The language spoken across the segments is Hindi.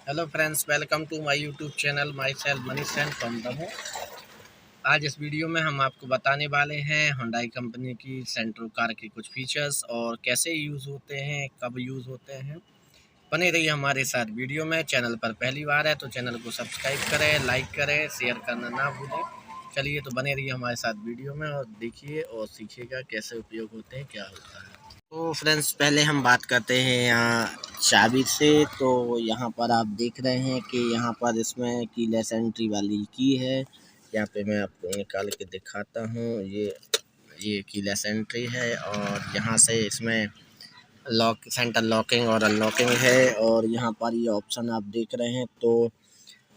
Hello friends, welcome to my YouTube channel. Myself Manish Sain from Damoh. आज इस वीडियो में हम आपको बताने वाले हैं हुंडई कंपनी की सेंट्रो कार के कुछ फीचर्स और कैसे यूज़ होते हैं, कब यूज़ होते हैं। बने रहिए हमारे साथ वीडियो में। चैनल पर पहली बार है तो चैनल को सब्सक्राइब करें, लाइक करें, शेयर करना ना भूलें। चलिए तो बने रहिए हमारे साथ वीडियो में और देखिए और सीखिएगा कैसे उपयोग होते हैं, क्या होता है। तो फ्रेंड्स, पहले हम बात करते हैं यहाँ चाबी से। तो यहाँ पर आप देख रहे हैं कि यहाँ पर इसमें कीलेस एंट्री वाली की है। यहाँ पे मैं आपको निकाल के दिखाता हूँ। ये कीलेस एंट्री है और यहाँ से इसमें लॉक, सेंटर लॉकिंग और अनलॉकिंग है। और यहाँ पर ये ऑप्शन आप देख रहे हैं। तो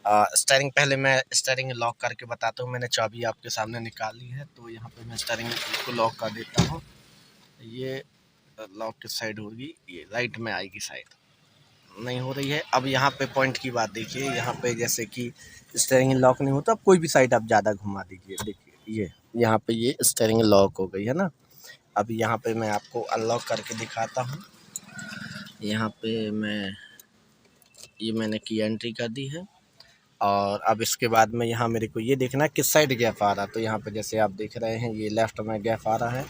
स्टीयरिंग, पहले मैं स्टीयरिंग लॉक करके बताता हूँ। मैंने चाबी आपके सामने निकाली है तो यहाँ पे मैं स्टीयरिंग को लॉक कर देता हूँ। ये लॉक किस साइड होगी, ये राइट में आएगी, साइड नहीं हो रही है। अब यहाँ पे पॉइंट की बात देखिए। यहाँ पे जैसे कि स्टीयरिंग लॉक नहीं होता, अब कोई भी साइड आप ज़्यादा घुमा दीजिए। देखिए ये यहाँ पे ये स्टीयरिंग लॉक हो गई है ना। अब यहाँ पे मैं आपको अनलॉक करके दिखाता हूँ। यहाँ पे मैंने की एंट्री कर दी है। और अब इसके बाद में यहाँ मेरे को ये देखना है किस साइड गैप आ रहा। तो यहाँ पे जैसे आप देख रहे हैं ये लेफ्ट में गैप आ रहा है।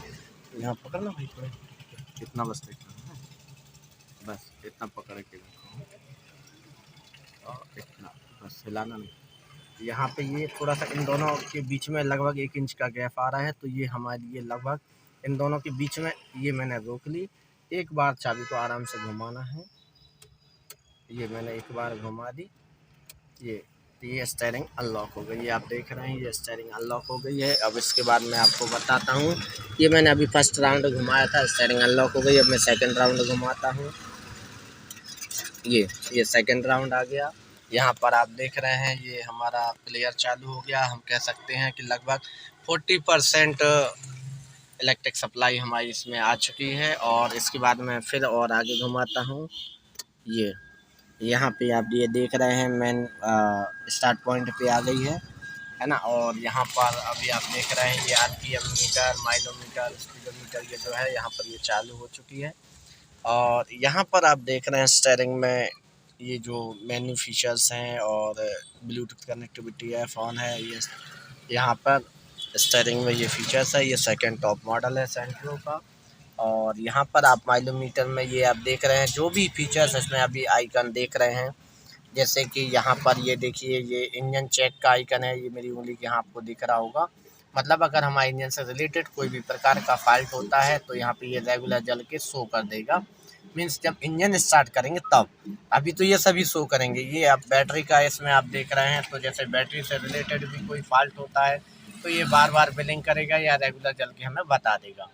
तो यहाँ पकड़ना भाई, इतना बस देखना है, बस इतना पकड़ के रखो और इतना बस हिलाना नहीं। यहाँ पे ये थोड़ा सा इन दोनों के बीच में लगभग 1 इंच का गैप आ रहा है। तो ये हमारे लिए लगभग इन दोनों के बीच में ये मैंने रोक ली। एक बार चाबी को आराम से घुमाना है। ये मैंने एक बार घुमा दी। ये स्टीयरिंग अनलॉक हो गई है। आप देख रहे हैं ये स्टीयरिंग अनलॉक हो गई है। अब इसके बाद मैं आपको बताता हूँ। ये मैंने अभी फर्स्ट राउंड घुमाया था, स्टीयरिंग अनलॉक हो गई। अब मैं सेकंड राउंड घुमाता हूँ। ये सेकंड राउंड आ गया। यहाँ पर आप देख रहे हैं ये हमारा प्लेयर चालू हो गया। हम कह सकते हैं कि लगभग 40% इलेक्ट्रिक सप्लाई हमारी इसमें आ चुकी है। और इसके बाद मैं फिर और आगे घुमाता हूँ। ये यहाँ पे आप ये देख रहे हैं मेन स्टार्ट पॉइंट पे आ गई है ना। और यहाँ पर अभी आप देख रहे हैं ये आरपीएम मीटर, माइलोमीटर, स्पीडोमीटर, ये जो है यहाँ पर ये चालू हो चुकी है। और यहाँ पर आप देख रहे हैं स्टीयरिंग में ये जो मेन्यू फीचर्स हैं और ब्लूटूथ कनेक्टिविटी है, फ़ोन है, ये यहाँ पर स्टीयरिंग में ये फीचर्स है। ये सेकंड टॉप मॉडल है सेंट्रो का। और यहाँ पर आप माइलोमीटर में ये आप देख रहे हैं जो भी फीचर्स इसमें अभी आइकन देख रहे हैं। जैसे कि यहाँ पर ये देखिए ये इंजन चेक का आइकन है। ये मेरी उंगली के यहाँ आपको दिख रहा होगा। मतलब अगर हमारे इंजन से रिलेटेड कोई भी प्रकार का फॉल्ट होता है तो यहाँ पे ये रेगुलर जल के शो कर देगा। मीन्स जब इंजन स्टार्ट करेंगे तब। अभी तो ये सभी शो करेंगे। ये आप बैटरी का इसमें आप देख रहे हैं। तो जैसे बैटरी से रिलेटेड भी कोई फॉल्ट होता है तो ये बार बार बिलिंग करेगा या रेगुलर जल के हमें बता देगा।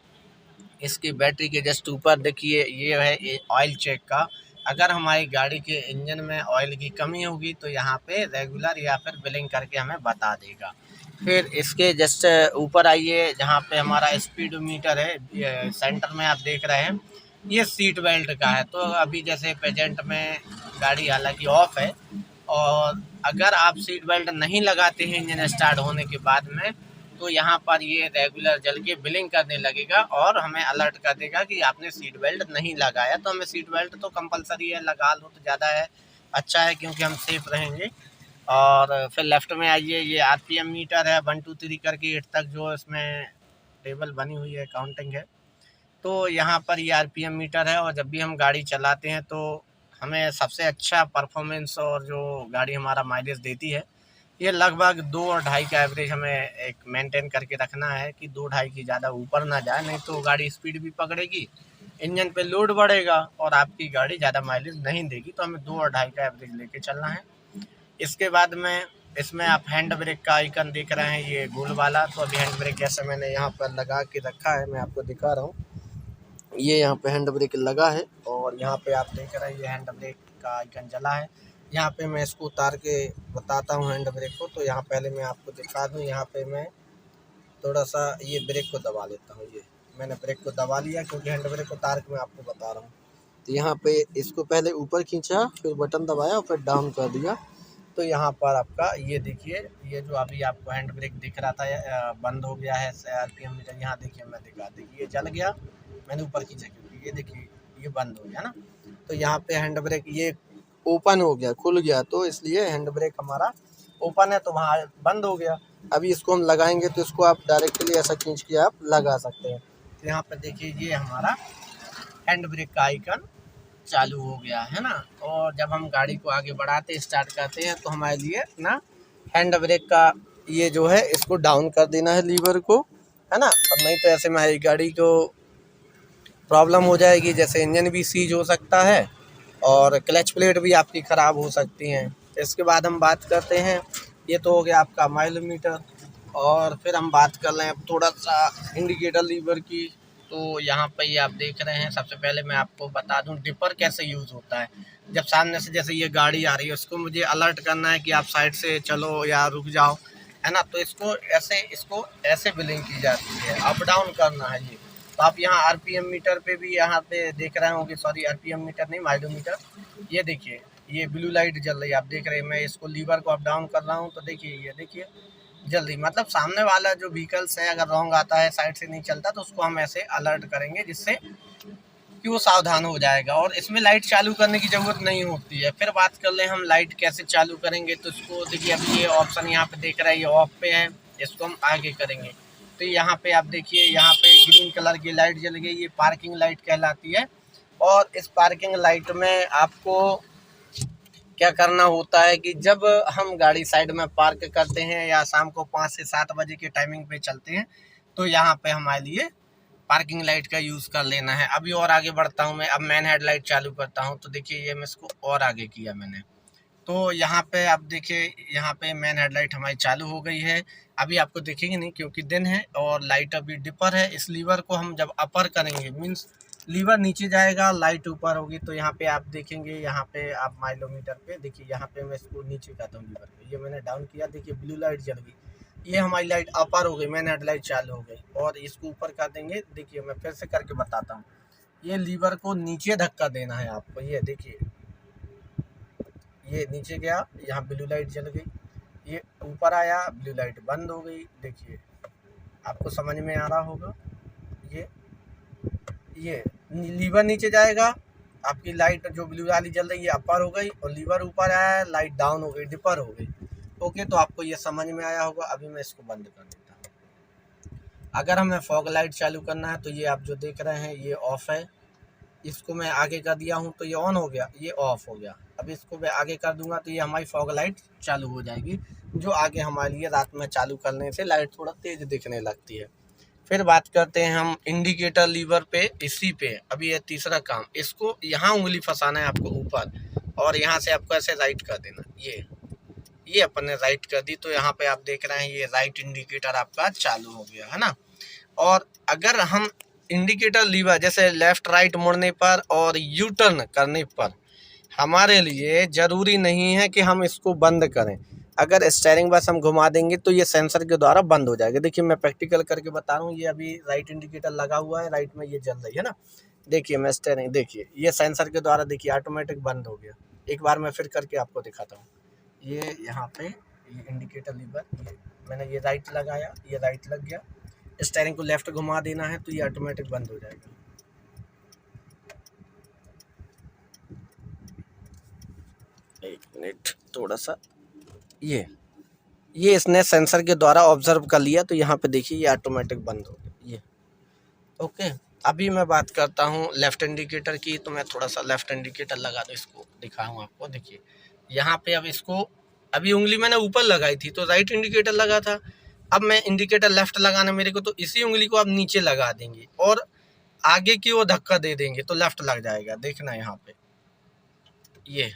इसकी बैटरी के जस्ट ऊपर देखिए ये है ऑयल चेक का। अगर हमारी गाड़ी के इंजन में ऑयल की कमी होगी तो यहाँ पे रेगुलर या फिर बिलिंग करके हमें बता देगा। फिर इसके जस्ट ऊपर आइए जहाँ पे हमारा स्पीडोमीटर है। ये सेंटर में आप देख रहे हैं ये सीट बेल्ट का है। तो अभी जैसे प्रेजेंट में गाड़ी हालांकि ऑफ है और अगर आप सीट बेल्ट नहीं लगाते हैं इंजन स्टार्ट होने के बाद में तो यहाँ पर ये रेगुलर जल के बिलिंग करने लगेगा और हमें अलर्ट कर देगा कि आपने सीट बेल्ट नहीं लगाया। तो हमें सीट बेल्ट तो कंपलसरी है, लगा लो तो ज़्यादा है, अच्छा है, क्योंकि हम सेफ रहेंगे। और फिर लेफ्ट में आइए ये आरपीएम मीटर है 1 2 3 करके 8 तक जो इसमें टेबल बनी हुई है, काउंटिंग है। तो यहाँ पर ये आरपीएम मीटर है और जब भी हम गाड़ी चलाते हैं तो हमें सबसे अच्छा परफॉर्मेंस और जो गाड़ी हमारा माइलेज देती है ये लगभग 2 और 2.5 का एवरेज हमें एक मेंटेन करके रखना है कि 2 2.5 की ज़्यादा ऊपर ना जाए, नहीं तो गाड़ी स्पीड भी पकड़ेगी, इंजन पे लोड बढ़ेगा और आपकी गाड़ी ज़्यादा माइलेज नहीं देगी। तो हमें 2 और 2.5 का एवरेज लेके चलना है। इसके बाद में इसमें आप हैंड ब्रेक का आइकन देख रहे हैं ये गोल वाला। तो अभी हैंड ब्रेक जैसे मैंने यहाँ पर लगा के रखा है, मैं आपको दिखा रहा हूँ। ये यहाँ पे हैंड ब्रेक लगा है और यहाँ पे आप देख रहे हैं ये हैंड ब्रेक का आइकन जला है। यहाँ पे मैं इसको उतार के बताता हूँ हैंड ब्रेक को। तो यहाँ पहले मैं आपको दिखा दूँ। यहाँ पे मैं थोड़ा सा ये ब्रेक को दबा लेता हूँ। ये मैंने ब्रेक को दबा लिया क्योंकि हैंड ब्रेक उतार के मैं आपको बता रहा हूँ। तो यहाँ पे इसको पहले ऊपर खींचा, फिर बटन दबाया और फिर डाउन कर दिया। तो यहाँ पर आपका ये देखिए ये जो अभी आपको हैंड ब्रेक दिख रहा था बंद हो गया है आरपीएम मीटर। यहाँ देखिए मैं दिखा, देखिए ये जल गया, मैंने ऊपर खींचा क्योंकि ये देखिए ये बंद हो गया ना। तो यहाँ पे हैंड ब्रेक ये ओपन हो गया, खुल गया, तो इसलिए हैंड ब्रेक हमारा ओपन है तो वहाँ बंद हो गया। अभी इसको हम लगाएंगे तो इसको आप डायरेक्टली ऐसा खींच के आप लगा सकते हैं। तो यहाँ पे देखिए ये हमारा हैंड ब्रेक का आइकन चालू हो गया है ना। और जब हम गाड़ी को आगे बढ़ाते स्टार्ट करते हैं तो हमारे लिए ना हैंड ब्रेक का ये जो है इसको डाउन कर देना है लीवर को, है ना। और नहीं तो ऐसे में हमारी गाड़ी को प्रॉब्लम हो जाएगी, जैसे इंजन भी सीज हो सकता है और क्लच प्लेट भी आपकी ख़राब हो सकती हैं। इसके बाद हम बात करते हैं, ये तो हो गया आपका माइलोमीटर। और फिर हम बात कर रहे हैं थोड़ा सा इंडिकेटर लीवर की। तो यहाँ पे ये आप देख रहे हैं, सबसे पहले मैं आपको बता दूं डिपर कैसे यूज़ होता है। जब सामने से जैसे ये गाड़ी आ रही है उसको मुझे अलर्ट करना है कि आप साइड से चलो या रुक जाओ, है ना। तो इसको ऐसे बिलिंग की जाती है, अप डाउन करना है ये। तो आप यहाँ आरपीएम मीटर पे भी यहाँ पे देख रहे होंगे, सॉरी आरपीएम मीटर नहीं, माइलोमीटर। ये देखिए ये ब्लू लाइट जल रही है, आप देख रहे हैं। मैं इसको लीवर को अप डाउन कर रहा हूँ तो देखिए ये देखिए जल्दी, मतलब सामने वाला जो व्हीकल्स है अगर रॉन्ग आता है, साइड से नहीं चलता, तो उसको हम ऐसे अलर्ट करेंगे जिससे कि वो सावधान हो जाएगा। और इसमें लाइट चालू करने की ज़रूरत नहीं होती है। फिर बात कर लें हम लाइट कैसे चालू करेंगे, तो इसको देखिए अभी ये ऑप्शन यहाँ पे देख रहा है, ये ऑफ पे है, इसको हम आगे करेंगे तो यहाँ पे आप देखिए यहाँ पे ग्रीन कलर की लाइट जल गई, ये पार्किंग लाइट कहलाती है। और इस पार्किंग लाइट में आपको क्या करना होता है कि जब हम गाड़ी साइड में पार्क करते हैं या शाम को 5 से 7 बजे के टाइमिंग पे चलते हैं तो यहाँ पे हमारे लिए पार्किंग लाइट का यूज़ कर लेना है। अभी और आगे बढ़ता हूँ मैं, अब मैन हेडलाइट चालू करता हूँ तो देखिए ये मैं इसको और आगे किया मैंने, तो यहाँ पे आप देखिए यहाँ पे मैन हेडलाइट हमारी चालू हो गई है। अभी आपको दिखेंगे नहीं क्योंकि दिन है और लाइट अभी डिपर है। इस लीवर को हम जब अपर करेंगे मीन्स लीवर नीचे जाएगा, लाइट ऊपर होगी, तो यहाँ पे आप देखेंगे, यहाँ पे आप माइलोमीटर पे देखिए, यहाँ पे मैं इसको नीचे करता हूँ लीवर पे, ये मैंने डाउन किया, देखिए ब्लू लाइट जल गई, ये हमारी लाइट अपर हो गई, मैन हेडलाइट चालू हो गई। और इसको ऊपर कर देंगे, देखिए मैं फिर से करके बताता हूँ। ये लीवर को नीचे धक्का देना है आपको, ये देखिए ये नीचे गया, यहाँ ब्लू लाइट जल गई, ये ऊपर आया, ब्लू लाइट बंद हो गई। देखिए आपको समझ में आ रहा होगा, ये लीवर नीचे जाएगा, आपकी लाइट जो ब्लू वाली जल रही है अपर हो गई, और लीवर ऊपर आया है, लाइट डाउन हो गई, डिपर हो गई। ओके, तो आपको ये समझ में आया होगा। अभी मैं इसको बंद कर देता हूँ। अगर हमें फॉग लाइट चालू करना है तो ये आप जो देख रहे हैं ये ऑफ है, इसको मैं आगे कर दिया हूँ तो ये ऑन हो गया, ये ऑफ हो गया। अब इसको मैं आगे कर दूंगा तो ये हमारी फॉग लाइट चालू हो जाएगी, जो आगे हमारे लिए रात में चालू करने से लाइट थोड़ा तेज दिखने लगती है। फिर बात करते हैं हम इंडिकेटर लीवर पे, इसी पे अभी ये तीसरा काम, इसको यहाँ उंगली फंसाना है आपको ऊपर, और यहाँ से आपको ऐसे राइट कर देना। ये अपन ने राइट कर दी तो यहाँ पे आप देख रहे हैं ये राइट इंडिकेटर आपका चालू हो गया है ना। और अगर हम इंडिकेटर लीवर जैसे लेफ़्ट राइट मुड़ने पर और यू टर्न करने पर, हमारे लिए ज़रूरी नहीं है कि हम इसको बंद करें। अगर स्टीयरिंग बस हम घुमा देंगे तो ये सेंसर के द्वारा बंद हो जाएगा। देखिए मैं प्रैक्टिकल करके बता रहा हूँ, ये अभी राइट इंडिकेटर लगा हुआ है, राइट में ये जल रही है ना। देखिए मैं स्टीयरिंग, देखिए ये सेंसर के द्वारा देखिए ऑटोमेटिक बंद हो गया। एक बार मैं फिर करके आपको दिखाता हूँ। ये यहाँ पे ये इंडिकेटर लीवर, ये मैंने ये राइट लगाया, ये राइट लग गया, स्टीयरिंग को लेफ्ट घुमा देना है तो ये ऑटोमेटिक बंद हो जाएगा। एक मिनट थोड़ा सा, ये इसने सेंसर के द्वारा ऑब्जर्व कर लिया तो यहाँ पे देखिए ये ऑटोमेटिक बंद हो गया ये। ओके, अभी मैं बात करता हूँ लेफ़्ट इंडिकेटर की, तो मैं थोड़ा सा लेफ़्ट इंडिकेटर लगा दूँ, इसको दिखाऊँ आपको। देखिए यहाँ पे अब इसको, अभी उंगली मैंने ऊपर लगाई थी तो राइट इंडिकेटर लगा था, अब मैं इंडिकेटर लेफ़्ट लगाना मेरे को, तो इसी उंगली को आप नीचे लगा देंगे और आगे की ओर धक्का दे देंगे तो लेफ़्ट लग जाएगा। देखना यहाँ पे, ये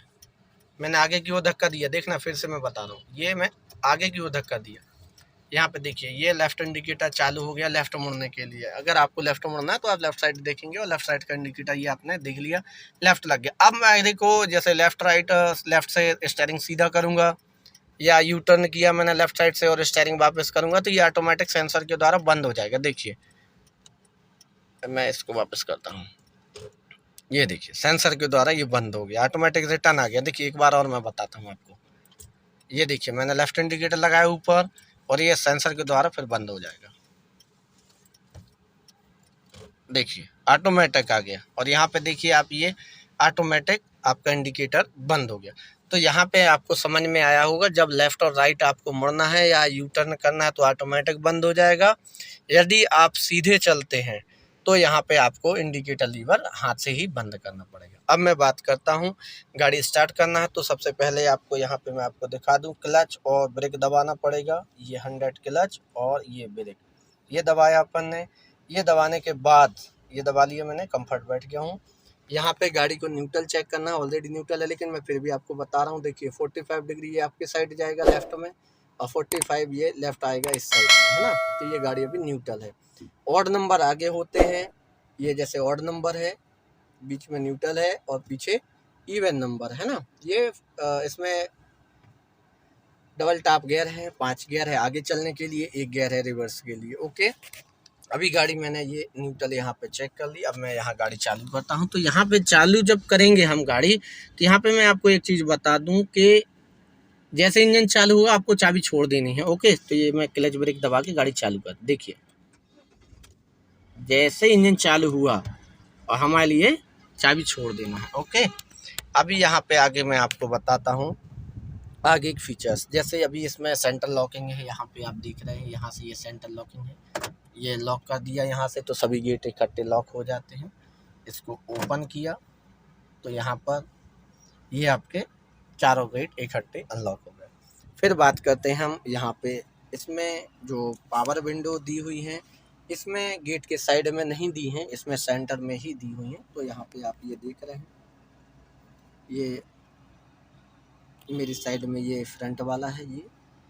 मैंने आगे की ओर धक्का दिया, देखना फिर से मैं बता रहा हूँ, ये मैं आगे की ओर धक्का दिया, यहाँ पे देखिए ये लेफ़्ट इंडिकेटर चालू हो गया लेफ़्ट मुड़ने के लिए। अगर आपको लेफ़्ट मुड़ना है तो आप लेफ़्ट साइड देखेंगे और लेफ़्ट साइड का इंडिकेटर ये आपने देख लिया, लेफ़्ट लग गया। अब मैं देखो जैसे लेफ़्ट राइट, लेफ़्ट से स्टीयरिंग सीधा करूँगा या यू टर्न किया मैंने लेफ़्ट साइड से और स्टीयरिंग वापस करूँगा तो ये ऑटोमेटिक सेंसर के द्वारा बंद हो जाएगा। देखिए मैं इसको वापस करता हूँ, ये देखिए सेंसर के द्वारा ये बंद हो गया, ऑटोमेटिक रिटर्न आ गया। देखिए एक बार और मैं बताता हूँ आपको, ये देखिए मैंने लेफ़्ट इंडिकेटर लगाया ऊपर और ये सेंसर के द्वारा फिर बंद हो जाएगा। देखिए ऑटोमेटिक आ गया, और यहाँ पे देखिए आप ये ऑटोमेटिक आपका इंडिकेटर बंद हो गया। तो यहाँ पे आपको समझ में आया होगा, जब लेफ़्ट और राइट आपको मुड़ना है या यू टर्न करना है तो ऑटोमेटिक बंद हो जाएगा। यदि आप सीधे चलते हैं तो यहाँ पे आपको इंडिकेटर लीवर हाथ से ही बंद करना पड़ेगा। अब मैं बात करता हूँ, गाड़ी स्टार्ट करना है तो सबसे पहले आपको यहाँ पे मैं आपको दिखा दूँ, क्लच और ब्रेक दबाना पड़ेगा। ये 100 क्लच और ये ब्रेक, ये दबाया अपन ने। ये दबाने के बाद ये दबा लिया मैंने, कंफर्ट बैठ गया हूँ। यहाँ पे गाड़ी को न्यूट्रल चेक करना है, ऑलरेडी न्यूट्रल है लेकिन मैं फिर भी आपको बता रहा हूँ। देखिए 45 डिग्री ये आपके साइड जाएगा लेफ्ट में और 45 ये लेफ्ट आएगा इस साइड में, है ना। तो ये गाड़ी अभी न्यूट्रल है। ऑड नंबर आगे होते हैं, ये जैसे ऑड नंबर है, बीच में न्यूट्रल है और पीछे इवन नंबर है ना। ये इसमें डबल टॉप गियर है, 5 गियर है आगे चलने के लिए, 1 गियर है रिवर्स के लिए। ओके, अभी गाड़ी मैंने ये न्यूट्रल यहाँ पे चेक कर ली। अब मैं यहाँ गाड़ी चालू करता हूँ। तो यहाँ पे चालू जब करेंगे हम गाड़ी, तो यहाँ पे मैं आपको एक चीज़ बता दूँ कि जैसे इंजन चालू हुआ आपको चाबी छोड़ देनी है। ओके, तो ये मैं क्लच ब्रेक दबा के गाड़ी चालू कर, देखिए जैसे इंजन चालू हुआ और हमारे लिए चाबी छोड़ देना है। ओके, अभी यहाँ पे आगे मैं आपको बताता हूँ आगे एक फीचर्स। जैसे अभी इसमें सेंटर लॉकिंग है, यहाँ पे आप देख रहे हैं, यहाँ से ये सेंटर लॉकिंग है, ये लॉक कर दिया यहाँ से तो सभी गेट इकट्ठे लॉक हो जाते हैं। इसको ओपन किया तो यहाँ पर ये आपके चारों गेट इकट्ठे अनलॉक हो गए। फिर बात करते हैं हम यहाँ पे, इसमें जो पावर विंडो दी हुई है, इसमें गेट के साइड में नहीं दी हैं, इसमें सेंटर में ही दी हुई हैं। तो यहाँ पे आप ये देख रहे हैं, ये मेरी साइड में ये फ्रंट वाला है, ये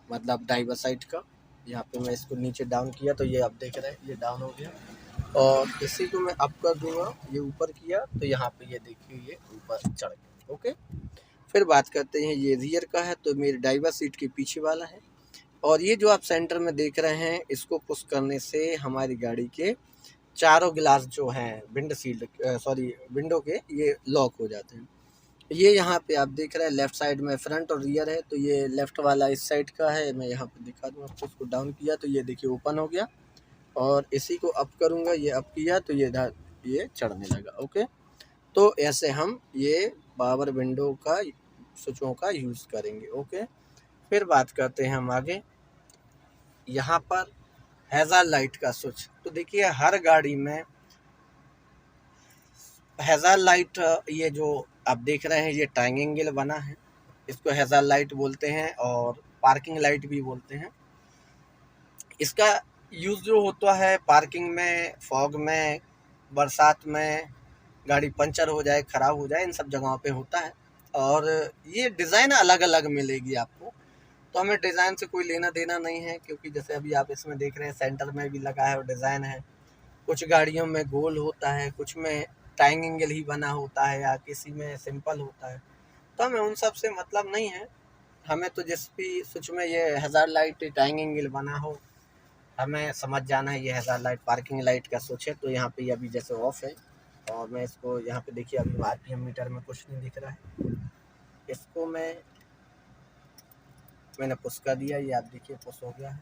मतलब ड्राइवर साइड का। यहाँ पे मैं इसको नीचे डाउन किया तो ये आप देख रहे हैं ये डाउन हो गया, और इसी को मैं अप कर दूंगा, ये ऊपर किया तो यहाँ पे ये देखिए ये ऊपर चढ़ गया। ओके, फिर बात करते हैं, ये रियर का है तो मेरी ड्राइवर सीट के पीछे वाला है। और ये जो आप सेंटर में देख रहे हैं, इसको पुश करने से हमारी गाड़ी के चारों गिलास जो हैं विंड शील्ड विंडो के, ये लॉक हो जाते हैं। ये यहाँ पे आप देख रहे हैं लेफ्ट साइड में फ्रंट और रियर है, तो ये लेफ्ट वाला इस साइड का है। मैं यहाँ पे दिखा दूँ आपको, उसको डाउन किया तो ये देखिए ओपन हो गया, और इसी को अप करूँगा, ये अप किया तो ये चढ़ने लगा। ओके, तो ऐसे हम ये पावर विंडो का स्विचों का यूज़ करेंगे। ओके, फिर बात करते हैं हम आगे, यहाँ पर हैज़ार्ड लाइट का स्विच। तो देखिए हर गाड़ी में हैज़ार्ड लाइट, ये जो आप देख रहे हैं ये ट्रायंगल बना है, इसको हैज़ार्ड लाइट बोलते हैं और पार्किंग लाइट भी बोलते हैं। इसका यूज़ जो होता है पार्किंग में, फॉग में, बरसात में, गाड़ी पंचर हो जाए, ख़राब हो जाए, इन सब जगहों पे होता है। और ये डिज़ाइन अलग अलग मिलेगी आपको, तो हमें डिज़ाइन से कोई लेना देना नहीं है, क्योंकि जैसे अभी आप इसमें देख रहे हैं सेंटर में भी लगा है और डिज़ाइन है। कुछ गाड़ियों में गोल होता है, कुछ में ट्रायंगल ही बना होता है, या किसी में सिंपल होता है। तो हमें उन सब से मतलब नहीं है, हमें तो जिस भी स्विच में ये हैज़ार्ड लाइट ट्रायंगल बना हो, हमें समझ जाना है ये हैज़ार्ड लाइट पार्किंग लाइट का स्विच है। तो यहाँ पे अभी जैसे ऑफ है, और मैं इसको यहाँ पे देखिए अभी RPM मीटर में कुछ नहीं दिख रहा है, इसको मैंने पुश कर दिया, ये आप देखिए पुश हो गया है।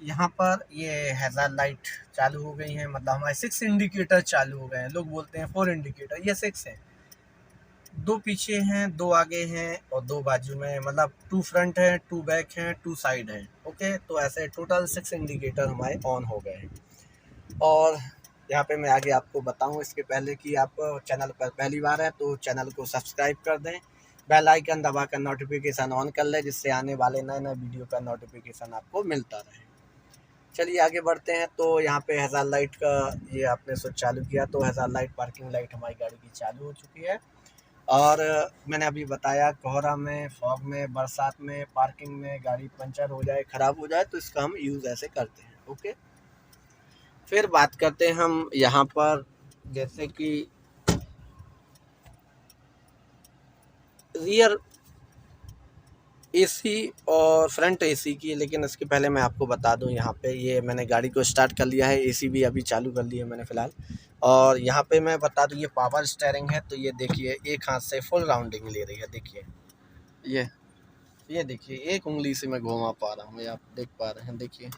यहाँ पर ये हैज़ार्ड लाइट चालू हो गई है, मतलब हमारे 6 इंडिकेटर चालू हो गए हैं। लोग बोलते हैं 4 इंडिकेटर, ये 6 है, 2 पीछे हैं, 2 आगे हैं और 2 बाजू में, मतलब 2 फ्रंट है, 2 बैक हैं, 2 साइड हैं। ओके, तो ऐसे टोटल 6 इंडिकेटर हमारे ऑन हो गए हैं। और यहाँ पे मैं आगे आपको बताऊँ इसके पहले कि आप चैनल पर पहली बार है तो चैनल को सब्सक्राइब कर दें, बेल आइकन दबाकर नोटिफिकेशन ऑन कर लें, जिससे आने वाले नए नए वीडियो का नोटिफिकेशन आपको मिलता रहे। चलिए आगे बढ़ते हैं। तो यहाँ पे हैज़ार्ड लाइट का ये आपने स्विच चालू किया तो हैज़ार्ड लाइट पार्किंग लाइट हमारी गाड़ी की चालू हो चुकी है। और मैंने अभी बताया कोहरा में, फॉग में, बरसात में, पार्किंग में, गाड़ी पंचर हो जाए, ख़राब हो जाए तो इसका हम यूज़ ऐसे करते हैं। ओके, फिर बात करते हैं हम यहाँ पर, जैसे कि रियर एसी और फ्रंट एसी की। लेकिन इसके पहले मैं आपको बता दूं, यहाँ पे ये मैंने गाड़ी को स्टार्ट कर लिया है, एसी भी अभी चालू कर ली है मैंने फ़िलहाल। और यहाँ पे मैं बता दूं ये पावर स्टीयरिंग है, तो ये देखिए एक हाथ से फुल राउंडिंग ले रही है। देखिए ये देखिए एक उंगली से मैं घुमा पा रहा हूँ, ये आप देख पा रहे हैं। देखिए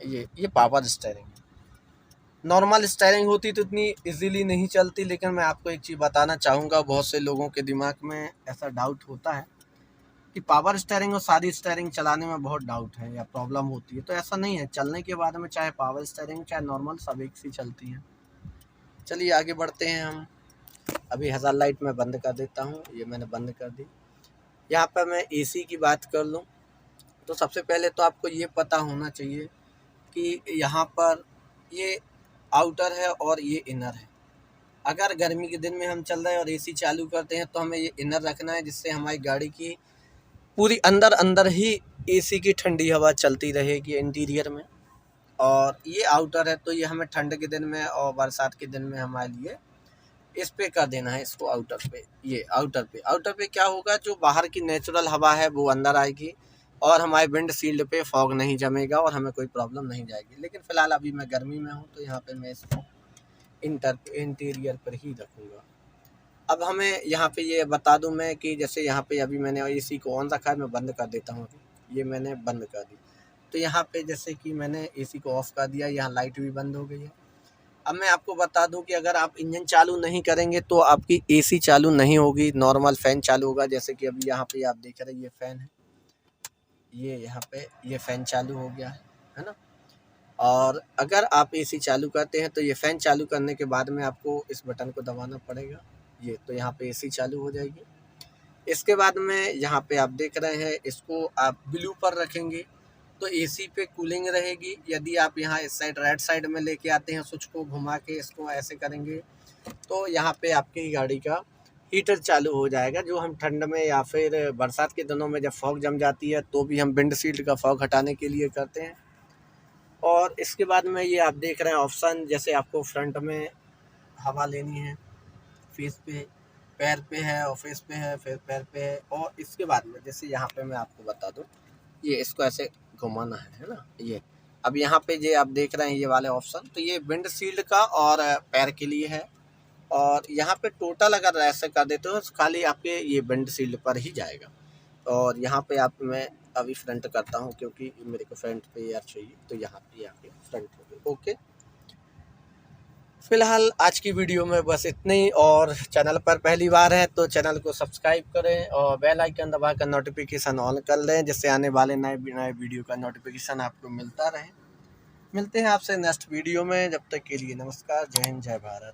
ये पावर स्टीयरिंग है। नॉर्मल स्टीयरिंग होती तो इतनी इजीली नहीं चलती। लेकिन मैं आपको एक चीज़ बताना चाहूँगा, बहुत से लोगों के दिमाग में ऐसा डाउट होता है कि पावर स्टीयरिंग और सादी स्टीयरिंग चलाने में बहुत डाउट है या प्रॉब्लम होती है। तो ऐसा नहीं है, चलने के बाद में चाहे पावर स्टीयरिंग चाहे नॉर्मल सब एक सी चलती हैं। चलिए आगे बढ़ते हैं हम। अभी हज़ार लाइट मैं बंद कर देता हूँ, ये मैंने बंद कर दी। यहाँ पर मैं एसी की बात कर लूँ तो सबसे पहले तो आपको ये पता होना चाहिए कि यहाँ पर ये आउटर है और ये इनर है। अगर गर्मी के दिन में हम चल रहे हैं और एसी चालू करते हैं तो हमें ये इनर रखना है, जिससे हमारी गाड़ी की पूरी अंदर अंदर ही एसी की ठंडी हवा चलती रहेगी इंटीरियर में। और ये आउटर है तो ये हमें ठंड के दिन में और बरसात के दिन में हमारे लिए इस पे कर देना है, इसको आउटर पे। ये आउटर पे क्या होगा, जो बाहर की नेचुरल हवा है वो अंदर आएगी और हमारे विंड शील्ड पे फॉग नहीं जमेगा और हमें कोई प्रॉब्लम नहीं जाएगी। लेकिन फ़िलहाल अभी मैं गर्मी में हूँ तो यहाँ पे मैं इसको इंटीरियर पर ही रखूँगा। अब हमें यहाँ पे ये बता दूँ मैं कि जैसे यहाँ पे अभी मैंने एसी को ऑन रखा है, मैं बंद कर देता हूँ। ये मैंने बंद कर दी तो यहाँ पे जैसे कि मैंने एसी को ऑफ़ कर दिया, यहाँ लाइट भी बंद हो गई है। अब मैं आपको बता दूं कि अगर आप इंजन चालू नहीं करेंगे तो आपकी एसी चालू नहीं होगी, नॉर्मल फ़ैन चालू होगा। जैसे कि अभी यहाँ पे आप देख रहे हैं ये फ़ैन है, ये यहाँ पे ये फ़ैन चालू हो गया है ना। और अगर आप एसी चालू करते हैं तो ये फ़ैन चालू करने के बाद में आपको इस बटन को दबाना पड़ेगा, ये तो यहाँ पे एसी चालू हो जाएगी। इसके बाद में यहाँ पे आप देख रहे हैं, इसको आप ब्लू पर रखेंगे तो एसी पे कूलिंग रहेगी। यदि आप यहाँ इस साइड राइट साइड में लेके आते हैं, स्विच को घुमा के इसको ऐसे करेंगे तो यहाँ पे आपकी गाड़ी का हीटर चालू हो जाएगा, जो हम ठंड में या फिर बरसात के दिनों में जब फॉग जम जाती है तो भी हम विंडशील्ड का फॉग हटाने के लिए करते हैं। और इसके बाद में ये आप देख रहे हैं ऑप्शन, जैसे आपको फ्रंट में हवा लेनी है, फेस पे, पैर पे है और फेस पे है, फिर पैर पे है। और इसके बाद में जैसे यहाँ पे मैं आपको बता दूँ, ये इसको ऐसे घुमाना है ना ये। अब यहाँ पे ये आप देख रहे हैं ये वाले ऑप्शन, तो ये विंड शील्ड का और पैर के लिए है। और यहाँ पे टोटल अगर ऐसे कर देते हो तो खाली आपके ये विंड शील्ड पर ही जाएगा। और यहाँ पे आप मैं अभी फ्रंट करता हूँ क्योंकि मेरे को फ्रंट पे एयर चाहिए, तो यहाँ पे आके फ्रंट हो गई। ओके, फिलहाल आज की वीडियो में बस इतने ही। और चैनल पर पहली बार है तो चैनल को सब्सक्राइब करें और बेल आइकन दबाकर नोटिफिकेशन ऑन कर लें, जिससे आने वाले नए वीडियो का नोटिफिकेशन आपको मिलता रहे। मिलते हैं आपसे नेक्स्ट वीडियो में, जब तक के लिए नमस्कार, जय हिंद, जय भारत।